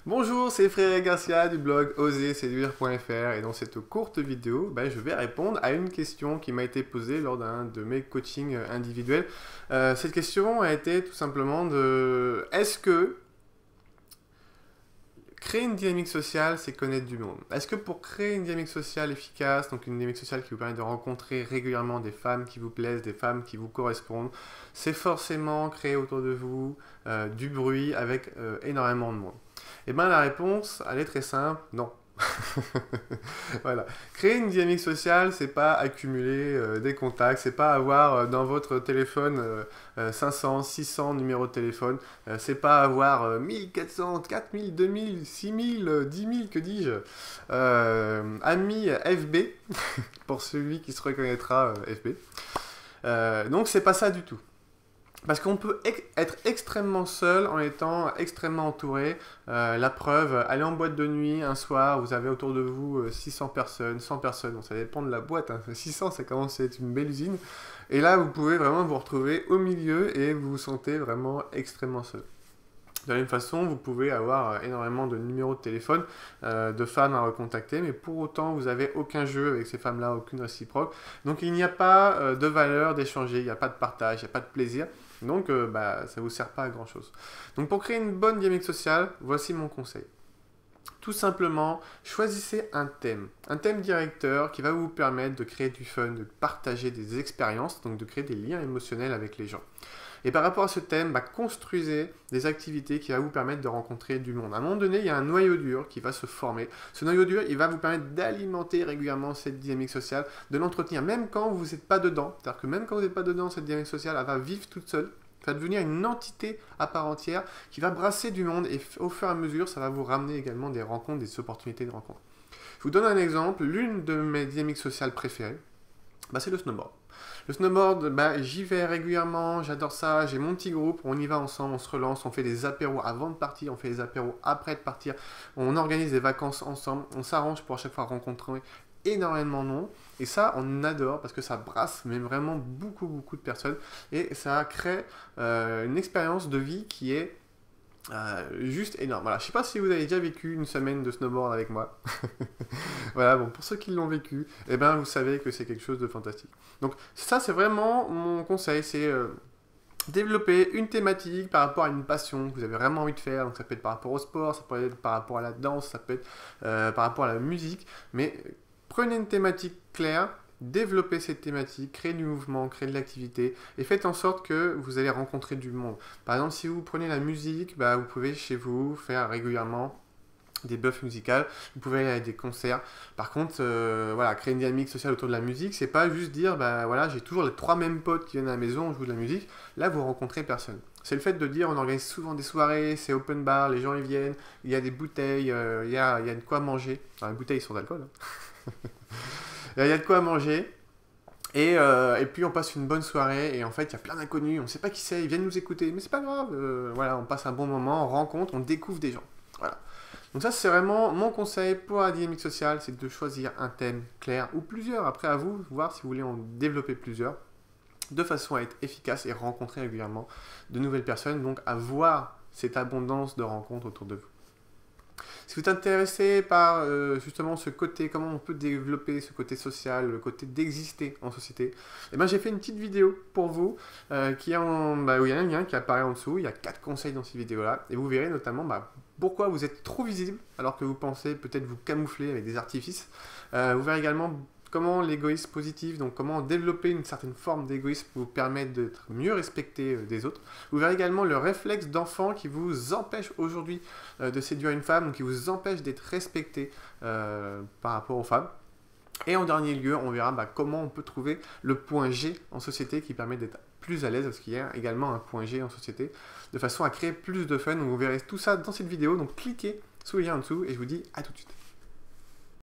Bonjour, c'est Frédéric Garcia du blog oserséduire.fr et dans cette courte vidéo, je vais répondre à une question qui m'a été posée lors d'un de mes coachings individuels. Cette question a été tout simplement de est-ce que créer une dynamique sociale, c'est connaître du monde? Est-ce que pour créer une dynamique sociale efficace, donc une dynamique sociale qui vous permet de rencontrer régulièrement des femmes qui vous plaisent, des femmes qui vous correspondent, c'est forcément créer autour de vous du bruit avec énormément de monde? Eh bien, la réponse, elle est très simple, non. Voilà. Créer une dynamique sociale, c'est pas accumuler des contacts, c'est pas avoir dans votre téléphone 500, 600 numéros de téléphone, c'est pas avoir 1400, 4000, 2000, 6000, 10 000, que dis-je, amis FB, pour celui qui se reconnaîtra FB. Donc, c'est pas ça du tout. Parce qu'on peut être extrêmement seul en étant extrêmement entouré. La preuve, aller en boîte de nuit un soir, vous avez autour de vous 600 personnes, 100 personnes, bon, ça dépend de la boîte, hein. 600 ça commence à être une belle usine. Et là, vous pouvez vraiment vous retrouver au milieu et vous vous sentez vraiment extrêmement seul. De la même façon, vous pouvez avoir énormément de numéros de téléphone de femmes à recontacter, mais pour autant, vous n'avez aucun jeu avec ces femmes-là, aucune réciproque. Donc, il n'y a pas de valeur d'échanger, il n'y a pas de partage, il n'y a pas de plaisir. Donc, ça ne vous sert pas à grand-chose. Donc, pour créer une bonne dynamique sociale, voici mon conseil. Tout simplement, choisissez un thème directeur qui va vous permettre de créer du fun, de partager des expériences, donc de créer des liens émotionnels avec les gens. Et par rapport à ce thème, construisez des activités qui vont vous permettre de rencontrer du monde. À un moment donné, il y a un noyau dur qui va se former. Ce noyau dur, il va vous permettre d'alimenter régulièrement cette dynamique sociale, de l'entretenir, même quand vous n'êtes pas dedans. C'est-à-dire que même quand vous n'êtes pas dedans, cette dynamique sociale, elle va vivre toute seule. Ça va devenir une entité à part entière qui va brasser du monde et au fur et à mesure, ça va vous ramener également des rencontres, des opportunités de rencontres. Je vous donne un exemple. L'une de mes dynamiques sociales préférées, c'est le snowboard. Le snowboard, j'y vais régulièrement, j'adore ça, j'ai mon petit groupe, on y va ensemble, on se relance, on fait des apéros avant de partir, on fait des apéros après de partir, on organise des vacances ensemble, on s'arrange pour à chaque fois rencontrer énormément de monde, et ça on adore parce que ça brasse mais vraiment beaucoup de personnes, et ça crée une expérience de vie qui est juste énorme. Voilà, je sais pas si vous avez déjà vécu une semaine de snowboard avec moi. Voilà, bon, pour ceux qui l'ont vécu, vous savez que c'est quelque chose de fantastique. Donc ça, c'est vraiment mon conseil, c'est développer une thématique par rapport à une passion que vous avez vraiment envie de faire. Donc ça peut être par rapport au sport, ça peut être par rapport à la danse, ça peut être par rapport à la musique, mais prenez une thématique claire, développez cette thématique, créez du mouvement, créez de l'activité et faites en sorte que vous allez rencontrer du monde. Par exemple, si vous prenez la musique, vous pouvez chez vous faire régulièrement des buffs musicales, vous pouvez aller à des concerts. Par contre, créer une dynamique sociale autour de la musique, c'est pas juste dire, j'ai toujours les 3 mêmes potes qui viennent à la maison, on joue de la musique. Là, vous rencontrez personne. C'est le fait de dire, on organise souvent des soirées, c'est open bar, les gens y viennent, il y a des bouteilles, il y a de quoi manger. Enfin, les bouteilles sont d'alcool, hein. Il y a de quoi manger. Et puis on passe une bonne soirée et en fait il y a plein d'inconnus, on ne sait pas qui c'est, ils viennent nous écouter, mais c'est pas grave, on passe un bon moment, on rencontre, on découvre des gens. Voilà. Donc ça c'est vraiment mon conseil pour la dynamique sociale, c'est de choisir un thème clair ou plusieurs, après à vous, voir si vous voulez en développer plusieurs, de façon à être efficace et rencontrer régulièrement de nouvelles personnes, donc avoir cette abondance de rencontres autour de vous. Si vous êtes intéressé par justement ce côté, comment on peut développer ce côté social, le côté d'exister en société, j'ai fait une petite vidéo pour vous où il y a un lien qui apparaît en dessous, il y a 4 conseils dans cette vidéo-là, et vous verrez notamment pourquoi vous êtes trop visible alors que vous pensez peut-être vous camoufler avec des artifices. Vous verrez également comment l'égoïsme positif, donc comment développer une certaine forme d'égoïsme vous permet d'être mieux respecté des autres. Vous verrez également le réflexe d'enfant qui vous empêche aujourd'hui de séduire une femme, donc qui vous empêche d'être respecté par rapport aux femmes. Et en dernier lieu, on verra comment on peut trouver le point G en société qui permet d'être plus à l'aise, parce qu'il y a également un point G en société, de façon à créer plus de fun. Donc vous verrez tout ça dans cette vidéo, donc cliquez sur le lien en dessous et je vous dis à tout de suite.